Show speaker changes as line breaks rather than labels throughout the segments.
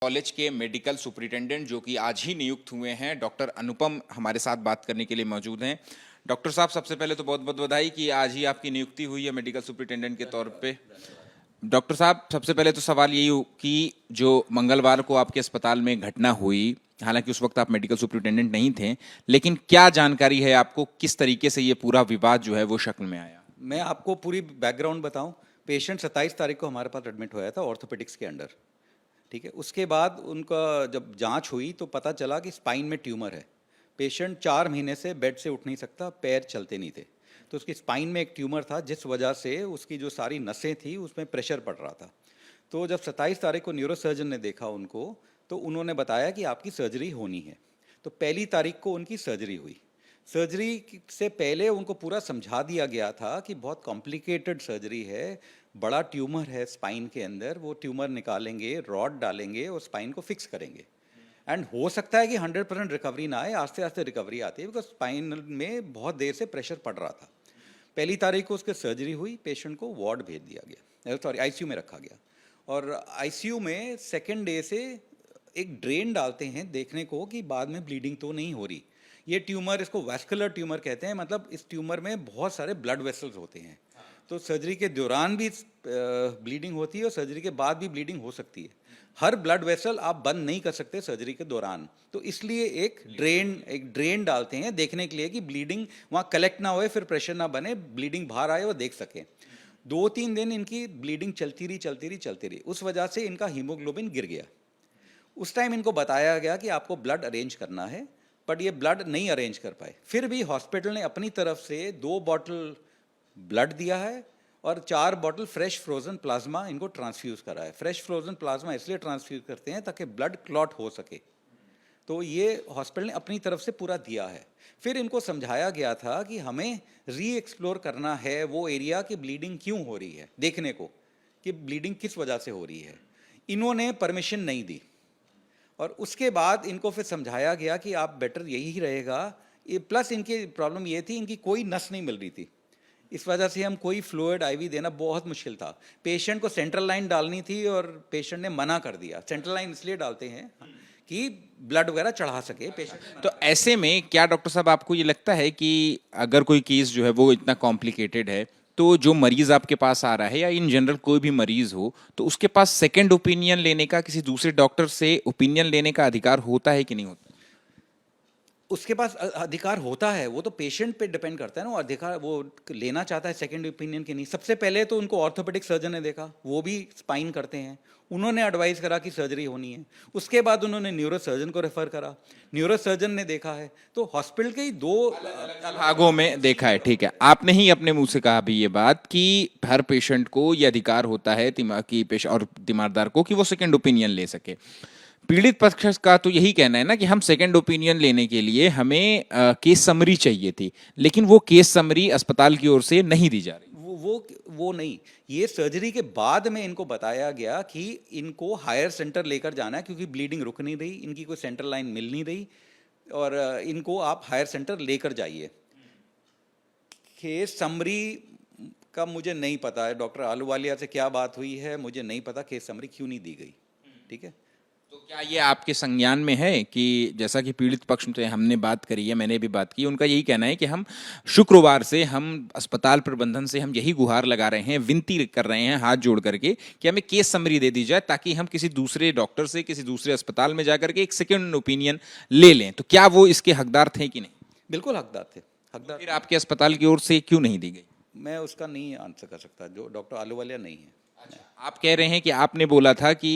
College के medical superintendent जो कि आज ही नियुक्त हुए हैं, डॉक्टर अनुपम हमारे साथ बात करने के लिए मौजूद हैं। डॉक्टर साहब, सबसे पहले तो बहुत बहुत बधाई कि आज ही आपकी नियुक्ति हुई है मेडिकल सुपरिटेंडेंट के तौर पे। डॉक्टर साहब, सबसे पहले तो सवाल यही हो कि जो मंगलवार को आपके अस्पताल में घटना हुई, हालांकि उस वक्त आप मेडिकल सुपरिटेंडेंट नहीं थे, लेकिन क्या जानकारी है आपको, किस तरीके से ये पूरा विवाद जो है वो शक्ल में आया?
मैं आपको पूरी बैकग्राउंड बताऊं। पेशेंट 27 तारीख को हमारे पास एडमिट हुआ था ऑर्थोपेडिक्स के अंडर। ठीक है, उसके बाद उनका जब जांच हुई तो पता चला कि स्पाइन में ट्यूमर है। पेशेंट 4 महीने से बेड से उठ नहीं सकता, पैर चलते नहीं थे। तो उसकी स्पाइन में एक ट्यूमर था, जिस वजह से उसकी जो सारी नसें थी उसमें प्रेशर पड़ रहा था। तो जब 27 तारीख को न्यूरोसर्जन ने देखा उनको, तो उन्होंने बताया कि आपकी सर्जरी होनी है। तो पहली तारीख को उनकी सर्जरी हुई। सर्जरी से पहले उनको पूरा समझा दिया गया था कि बहुत कॉम्प्लिकेटेड सर्जरी है, बड़ा ट्यूमर है स्पाइन के अंदर, वो ट्यूमर निकालेंगे, रॉड डालेंगे और स्पाइन को फिक्स करेंगे। एंड हो सकता है कि 100% रिकवरी ना आए, आस्ते आस्ते रिकवरी आती है, बिकॉज स्पाइन में बहुत देर से प्रेशर पड़ रहा था। पहली तारीख को उसकी सर्जरी हुई, पेशेंट को वार्ड भेज दिया गया, सॉरी आईसीयू में रखा गया। और आईसीयू में सेकेंड डे से एक ड्रेन डालते हैं देखने को कि बाद में ब्लीडिंग तो नहीं हो रही। ये ट्यूमर, इसको वैस्कुलर ट्यूमर कहते हैं, मतलब इस ट्यूमर में बहुत सारे ब्लड वेसल्स होते हैं। तो सर्जरी के दौरान भी ब्लीडिंग होती है और सर्जरी के बाद भी ब्लीडिंग हो सकती है। हर ब्लड वेसल आप बंद नहीं कर सकते सर्जरी के दौरान, तो इसलिए एक ड्रेन डालते हैं देखने के लिए कि ब्लीडिंग वहाँ कलेक्ट ना होए, फिर प्रेशर ना बने, ब्लीडिंग बाहर आए वो देख सकें। 2-3 दिन इनकी ब्लीडिंग चलती रही। उस वजह से इनका हीमोग्लोबिन गिर गया। उस टाइम इनको बताया गया कि आपको ब्लड अरेंज करना है, बट ये ब्लड नहीं अरेंज कर पाए। फिर भी हॉस्पिटल ने अपनी तरफ से 2 बॉटल ब्लड दिया है और 4 बॉटल फ्रेश फ्रोजन प्लाज्मा इनको ट्रांसफ्यूज करा है। फ्रेश फ्रोजन प्लाज्मा इसलिए ट्रांसफ्यूज करते हैं ताकि ब्लड क्लॉट हो सके। तो ये हॉस्पिटल ने अपनी तरफ से पूरा दिया है। फिर इनको समझाया गया था कि हमें री एक्सप्लोर करना है वो एरिया कि ब्लीडिंग क्यों हो रही है, देखने को कि ब्लीडिंग किस वजह से हो रही है। इन्होंने परमिशन नहीं दी और उसके बाद इनको फिर समझाया गया कि आप बेटर यही रहेगा। प्लस इनकी प्रॉब्लम ये थी, इनकी कोई नस नहीं मिल रही थी, इस वजह से हम कोई फ्लूइड आईवी देना बहुत मुश्किल था। पेशेंट को सेंट्रल लाइन डालनी थी और पेशेंट ने मना कर दिया। सेंट्रल लाइन इसलिए डालते हैं कि ब्लड वगैरह चढ़ा सके पेशेंट।
तो ऐसे में क्या डॉक्टर साहब आपको ये लगता है कि अगर कोई केस जो है वो इतना कॉम्प्लिकेटेड है, तो जो मरीज आपके पास आ रहा है या इन जनरल कोई भी मरीज हो, तो उसके पास सेकंड ओपिनियन लेने का, किसी दूसरे डॉक्टर से ओपिनियन लेने का अधिकार होता है कि नहीं होता?
उसके पास अधिकार होता है, वो तो पेशेंट पे डिपेंड करता है ना, वो अधिकार वो लेना चाहता है सेकंड ओपिनियन के नहीं। सबसे पहले तो उनको ऑर्थोपेडिक सर्जन ने देखा, वो भी स्पाइन करते हैं, उन्होंने एडवाइस करा कि सर्जरी होनी है। उसके बाद उन्होंने न्यूरो सर्जन को रेफर करा, न्यूरो सर्जन ने देखा है। तो हॉस्पिटल के ही 2
भागों में देखा है, ठीक है। आपने ही अपने मुंह से कहा भी ये बात कि हर पेशेंट को ये अधिकार होता है, दिमाग की पेशेंट और तीमारदार को, कि वो सेकंड ओपिनियन ले सके। पीड़ित पक्ष का तो यही कहना है ना कि हम सेकंड ओपिनियन लेने के लिए हमें केस समरी चाहिए थी, लेकिन वो केस समरी अस्पताल की ओर से नहीं दी जा रही।
वो नहीं, ये सर्जरी के बाद में इनको बताया गया कि इनको हायर सेंटर लेकर जाना है, क्योंकि ब्लीडिंग रुक नहीं रही, इनकी कोई सेंट्रल लाइन मिल नहीं रही, और इनको आप हायर सेंटर लेकर जाइए। केस समरी का मुझे नहीं पता है, डॉक्टर आलूवालिया से क्या बात हुई है मुझे नहीं पता, केस समरी क्यों नहीं दी गई। ठीक है,
तो क्या ये आपके संज्ञान में है कि जैसा कि पीड़ित पक्ष से हमने बात करी है, मैंने भी बात की, उनका यही कहना है कि हम शुक्रवार से हम अस्पताल प्रबंधन से हम यही गुहार लगा रहे हैं, विनती कर रहे हैं हाथ जोड़ करके कि हमें केस समरी दे दी जाए, ताकि हम किसी दूसरे डॉक्टर से, किसी दूसरे अस्पताल में जाकर के एक सेकेंड ओपिनियन ले लें। तो क्या वो इसके हकदार थे कि नहीं?
बिल्कुल हकदार थे, हकदार।
फिर आपके अस्पताल की ओर से क्यों नहीं दी गई?
मैं उसका नहीं आंसर कर सकता, जो डॉक्टर आलूवालिया नहीं है।
आप कह रहे हैं कि आपने बोला था कि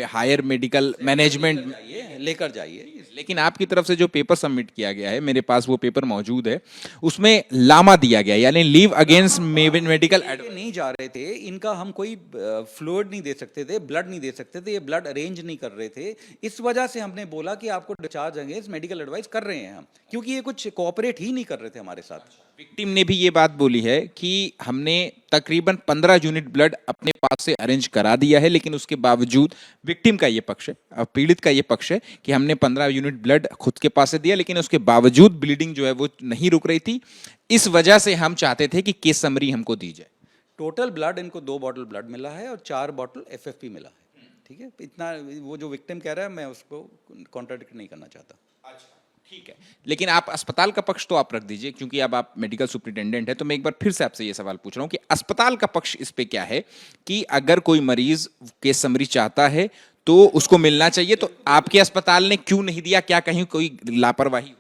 हायर मेडिकल मैनेजमेंट
लेकर जाइए,
लेकिन आपकी तरफ से जो पेपर सबमिट किया गया है, मेरे पास वो पेपर मौजूद है, उसमें लामा दिया गया, यानी लीव अगेंस्ट मेडिकल एडवाइस।
नहीं जा रहे थे, इनका हम कोई फ्लूइड नहीं दे सकते थे, ब्लड नहीं दे सकते थे, ये ब्लड अरेंज नहीं कर रहे थे। इस वजह से हमने बोला कि आपको डिस्चार्ज अगेंस्ट मेडिकल एडवाइस कर रहे हैं हम, क्योंकि ये कुछ कोऑपरेट ही नहीं कर रहे थे हमारे साथ।
विक्टिम ने भी ये बात बोली है कि हमने तकरीबन 15 यूनिट ब्लड अपने पास से अरेंज करा दिया है, लेकिन उसके बावजूद, विक्टिम का ये पक्ष है, पीड़ित का ये पक्ष है कि हमने 15 यूनिट ब्लड खुद के पास से दिया, लेकिन उसके बावजूद ब्लीडिंग जो है वो नहीं रुक रही थी। इस वजह से हम चाहते थे कि केस समरी हमको दी जाए।
टोटल ब्लड इनको 2 बॉटल ब्लड मिला है और 4 बॉटल एफएफपी मिला है। ठीक है, इतना वो जो विक्टिम कह रहा है मैं उसको कॉन्ट्राडिक्ट नहीं करना चाहता।
अच्छा, ठीक है। लेकिन आप अस्पताल का पक्ष तो आप रख दीजिए, क्योंकि अब आप मेडिकल सुपरिटेंडेंट है, तो मैं एक बार फिर से आपसे ये सवाल पूछ रहा हूँ कि अस्पताल का पक्ष इस पे क्या है कि अगर कोई मरीज केस समरी चाहता है तो उसको मिलना चाहिए, तो आपके अस्पताल ने क्यों नहीं दिया? क्या कहीं कोई लापरवाही?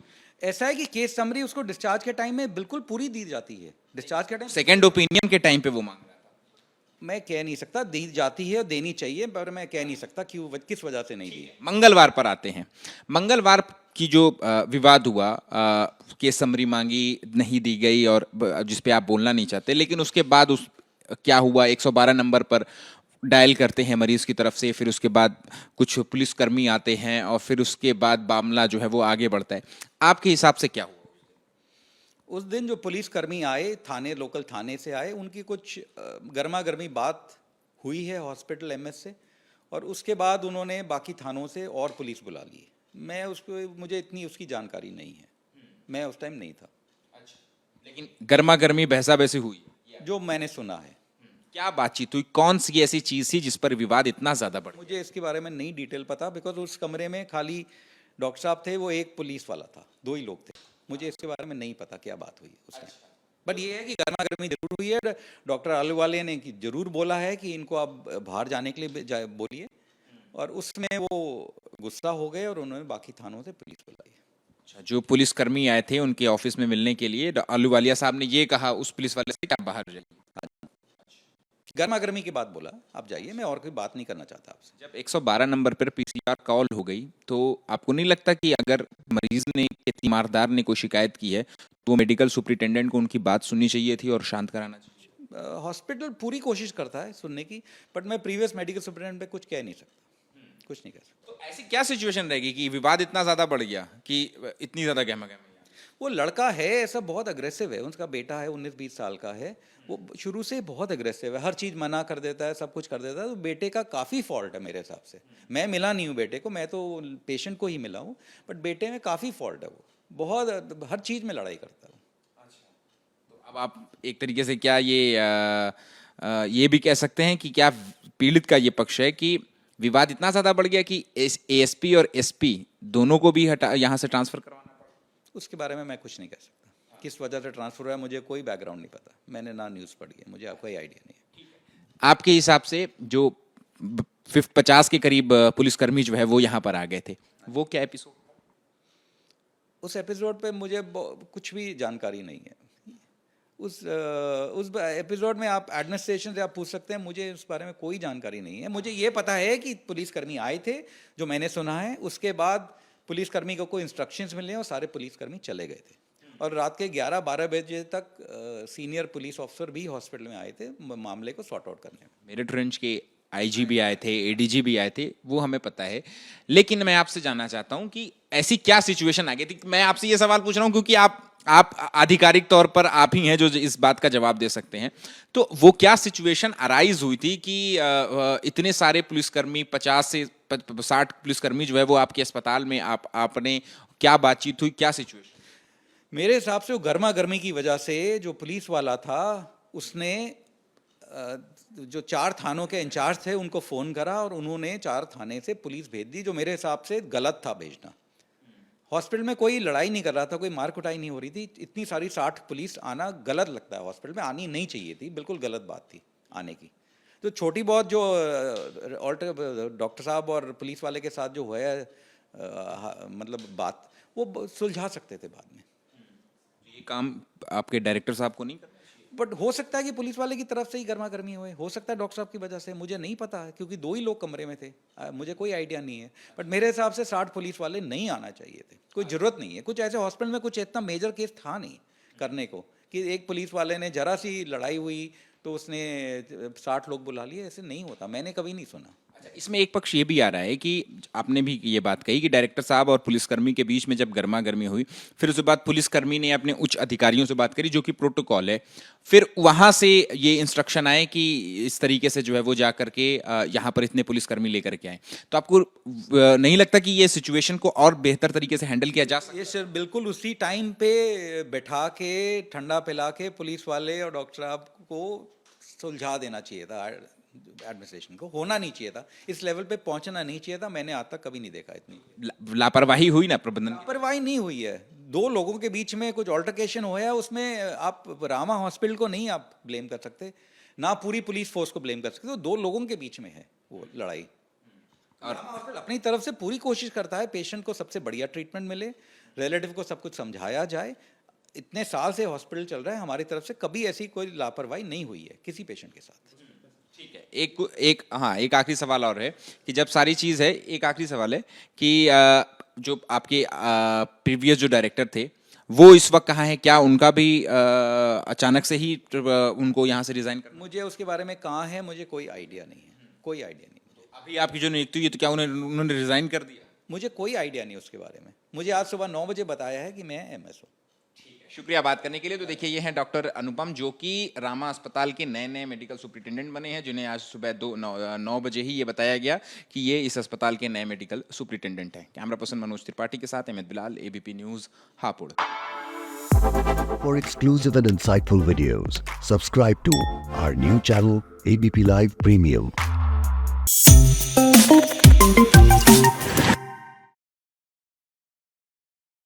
ऐसा है कि केस समरी उसको डिस्चार्ज के टाइम में बिल्कुल पूरी दी जाती है। डिस्चार्ज के टाइम
सेकेंड ओपिनियन के टाइम पे वो मांग रहा था।
मैं कह नहीं सकता, दी जाती है और देनी चाहिए, पर मैं कह नहीं सकता कि किस वजह से नहीं दी।
मंगलवार पर आते हैं। मंगलवार की जो विवाद हुआ, केस समरी मांगी, नहीं दी गई, और जिस पे आप बोलना नहीं चाहते, लेकिन उसके बाद उस क्या हुआ, 112 नंबर पर डायल करते हैं मरीज की तरफ से, फिर उसके बाद कुछ पुलिसकर्मी आते हैं और फिर उसके बाद मामला जो है वो आगे बढ़ता है। आपके हिसाब से क्या हुआ?
उस दिन जो पुलिसकर्मी आए, थाने, लोकल थाने से आए, उनकी कुछ गर्मा गर्मी बात हुई है हॉस्पिटल एमएस से, और उसके बाद उन्होंने बाकी थानों से और पुलिस बुला ली। मैं उसको, मुझे इतनी उसकी जानकारी नहीं है, मैं उस टाइम नहीं था।
अच्छा, लेकिन गर्मा गर्मी बहसा बहसी हुई,
जो मैंने सुना है,
क्या बातचीत हुई? कौन सी ऐसी चीज थी जिस पर विवाद इतना ज्यादा बढ़ गया?
मुझे इसके बारे में नहीं डिटेल पता, बिकॉज उस कमरे में खाली डॉक्टर साहब थे, वो एक पुलिस वाला था, दो ही लोग थे। मुझे इसके बारे में नहीं पता क्या बात हुई उस टाइम। बट ये है कि गर्मा गर्मी जरूर हुई है। डॉक्टर आलूवालिया ने जरूर बोला है कि इनको आप बाहर जाने के लिए बोलिए, और उसमें वो गुस्सा हो गए और उन्होंने बाकी थानों से पुलिस बुलाई।
अच्छा, जो पुलिसकर्मी आए थे उनके ऑफिस में मिलने के लिए, आलूवालिया साहब ने ये कहा उस पुलिस वाले से कि आप बाहर जाइए।
गर्मा गर्मी की बात बोला, आप जाइए, मैं और कोई बात नहीं करना चाहता आपसे।
जब 112 नंबर पर पीसीआर कॉल हो गई, तो आपको नहीं लगता कि अगर मरीज ने के तीमारदार ने कोई शिकायत की है तो वो मेडिकल सुपरिटेंडेंट को उनकी बात सुननी चाहिए थी और शांत कराना चाहिए?
हॉस्पिटल पूरी कोशिश करता है सुनने की, बट मैं प्रीवियस मेडिकल सुपरिटेंडेंट पे कुछ कह नहीं सकता, कुछ नहीं कह सकता।
तो ऐसी क्या सिचुएशन रहेगी कि विवाद इतना ज्यादा बढ़ गया कि इतनी ज्यादा गहमा गहमी?
वो लड़का है ऐसा, बहुत अग्रेसिव है, उसका बेटा है 19-20 साल का है, वो शुरू से बहुत अग्रेसिव है, हर चीज़ मना कर देता है, सब कुछ कर देता है। तो बेटे का काफ़ी फॉल्ट है मेरे हिसाब से। मैं मिला नहीं हूँ बेटे को, मैं तो पेशेंट को ही मिला हूँ, बट बेटे में काफ़ी फॉल्ट है, वो बहुत हर चीज़ में लड़ाई करता है।
तो अब आप एक तरीके से क्या ये भी कह सकते हैं कि क्या पीड़ित का ये पक्ष है कि विवाद इतना ज्यादा बढ़ गया कि एएसपी और एसपी दोनों को भी हटा यहाँ से ट्रांसफर करवाना पड़ा?
उसके बारे में मैं कुछ नहीं कह सकता, किस वजह से ट्रांसफ़र हुआ है मुझे कोई बैकग्राउंड नहीं पता, मैंने ना न्यूज़ पढ़ी है, मुझे कोई आइडिया नहीं है।
आपके हिसाब से जो 50 के करीब पुलिसकर्मी जो है वो यहाँ पर आ गए थे, वो क्या एपिसोड?
उस एपिसोड पे मुझे कुछ भी जानकारी नहीं है। उस एपिसोड में आप एडमिनिस्ट्रेशन से आप पूछ सकते हैं, मुझे उस बारे में कोई जानकारी नहीं है। मुझे ये पता है कि पुलिसकर्मी आए थे, जो मैंने सुना है। उसके बाद पुलिसकर्मी को कोई इंस्ट्रक्शंस मिले और सारे पुलिसकर्मी चले गए थे, और रात के 11-12 बजे तक सीनियर पुलिस ऑफिसर भी हॉस्पिटल में आए थे मामले को सॉर्ट आउट करने में।
मेरठ रेंज के आईजी भी आए थे, एडीजी भी आए थे, वो हमें पता है। लेकिन मैं आपसे जानना चाहता हूं कि ऐसी क्या सिचुएशन आ गई थी? मैं आपसे ये सवाल पूछ रहा हूं क्योंकि आप आधिकारिक तौर पर आप ही हैं जो इस बात का जवाब दे सकते हैं। तो वो क्या सिचुएशन अराइज हुई थी कि इतने सारे पुलिसकर्मी, 50 से 60 पुलिसकर्मी जो है वो आपके अस्पताल में आपने क्या बातचीत हुई, क्या सिचुएशन?
मेरे हिसाब से वो गर्मा गर्मी की वजह से जो पुलिस वाला था उसने जो 4 थानों के इंचार्ज थे उनको फ़ोन करा, और उन्होंने 4 थाने से पुलिस भेज दी, जो मेरे हिसाब से गलत था भेजना। हॉस्पिटल में कोई लड़ाई नहीं कर रहा था, कोई मार कुटाई नहीं हो रही थी। इतनी सारी 60 पुलिस आना गलत लगता है, हॉस्पिटल में आनी नहीं चाहिए थी, बिल्कुल गलत बात थी आने की। तो छोटी बहुत जो डॉक्टर साहब और पुलिस वाले के साथ जो हुआ है मतलब बात, वो सुलझा सकते थे बाद में।
ये काम आपके डायरेक्टर साहब को नहीं करना?
बट हो सकता है कि पुलिस वाले की तरफ से ही गर्मा गर्मी हुए, हो सकता है डॉक्टर साहब की वजह से, मुझे नहीं पता है, क्योंकि 2 ही लोग कमरे में थे, मुझे कोई आइडिया नहीं है। बट मेरे हिसाब से 60 पुलिस वाले नहीं आना चाहिए थे, कोई ज़रूरत नहीं है। कुछ ऐसे हॉस्पिटल में कुछ इतना मेजर केस था नहीं करने को कि एक पुलिस वाले ने जरा सी लड़ाई हुई तो उसने 60 लोग बुला लिए, ऐसे नहीं होता, मैंने कभी नहीं सुना।
अच्छा, इसमें एक पक्ष ये भी आ रहा है कि आपने भी ये बात कही कि डायरेक्टर साहब और पुलिसकर्मी के बीच में जब गर्मा गर्मी हुई, फिर उसके बाद पुलिसकर्मी ने अपने उच्च अधिकारियों से बात करी, जो कि प्रोटोकॉल है, फिर वहां से ये इंस्ट्रक्शन आए कि इस तरीके से जो है वो जा करके यहाँ पर इतने पुलिसकर्मी लेकर के आए। तो आपको नहीं लगता कि ये सिचुएशन को और बेहतर तरीके से हैंडल किया जा सकता?
ये सर बिल्कुल उसी टाइम पे बैठा के ठंडा पिला के पुलिस वाले और डॉक्टर साहब को सुलझा देना चाहिए था। एडमिनिस्ट्रेशन को, होना नहीं चाहिए था, इस लेवल पे पहुंचना नहीं चाहिए था। मैंने आज तक कभी नहीं देखा इतनी
लापरवाही हुई ना प्रबंधन की?
लापरवाही नहीं हुई है। दो लोगों के बीच में कुछ ऑल्टरकेशन हुआ है, उसमें आप रामा हॉस्पिटल को नहीं आप ब्लेम कर सकते, ना पूरी पुलिस फोर्स को ब्लेम कर सकते। तो दो लोगों के बीच में है वो लड़ाई। और रामा हॉस्पिटल अपनी तरफ से पूरी कोशिश करता है पेशेंट को सबसे बढ़िया ट्रीटमेंट मिले, रिलेटिव को सब कुछ समझाया जाए। इतने साल से हॉस्पिटल चल रहा है, हमारी तरफ से कभी ऐसी कोई लापरवाही नहीं हुई है किसी पेशेंट के साथ।
ठीक है, एक आखिरी सवाल और है कि जब सारी चीज़ है, एक आखिरी सवाल है कि जो आपके प्रीवियस जो डायरेक्टर थे वो इस वक्त कहाँ है? क्या उनका भी अचानक से ही उनको यहाँ से रिजाइन करना?
मुझे उसके बारे में कहाँ है मुझे कोई आइडिया नहीं है, कोई आइडिया नहीं मुझे।
अभी आपकी जो नियुक्ति हुई है तो क्या उन्होंने रिजाइन कर दिया?
मुझे कोई आइडिया नहीं उसके बारे में। मुझे आज सुबह 9 बजे बताया है कि मैं एमएस हूँ।
शुक्रिया बात करने के लिए। तो देखिए, ये हैं डॉक्टर अनुपम, जो कि रामा अस्पताल के नए नए मेडिकल सुपरिटेंडेंट बने हैं, जिन्हें आज सुबह 9 बजे ही ये बताया गया कि ये इस अस्पताल के नए मेडिकल सुपरिटेंडेंट हैं। कैमरा पर्सन मनोज त्रिपाठी के साथ Ahmed Bilal, ABP news, Hapur.
For exclusive and insightful videos, subscribe to our new channel ABP Live Premium.